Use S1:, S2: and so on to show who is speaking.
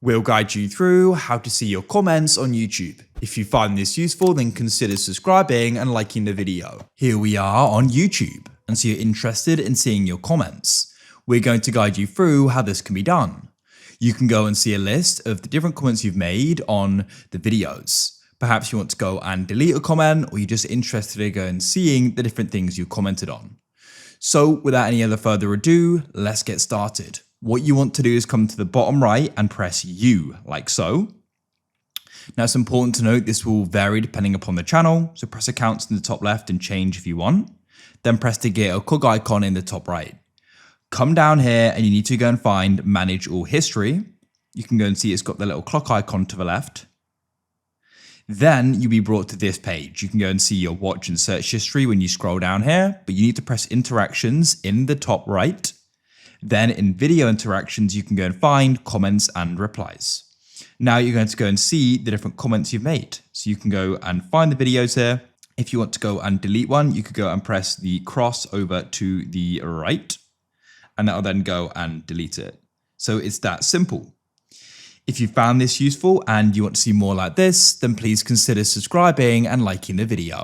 S1: We'll guide you through how to see your comments on YouTube. If you find this useful, then consider subscribing and liking the video. Here we are on YouTube, and so you're interested in seeing your comments. We're going to guide you through how this can be done. You can go and see a list of the different comments you've made on the videos. Perhaps you want to go and delete a comment, or you're just interested in going and seeing the different things you commented on. So without any other further ado, let's get started. What you want to do is come to the bottom right and press U, like so. Now it's important to note this will vary depending upon the channel, so press accounts in the top left and change if you want. Then press the gear or cog icon in the top right. Come down here and you need to go and find manage all history. You can go and see it's got the little clock icon to the left. Then you'll be brought to this page. You can go and see your watch and search history when you scroll down here, but you need to press interactions in the top right. Then in video interactions, you can go and find comments and replies. Now you're going to go and see the different comments you've made. So you can go and find the videos here. If you want to go and delete one, you could go and press the cross over to the right, and that'll then go and delete it. So it's that simple. If you found this useful and you want to see more like this, then please consider subscribing and liking the video.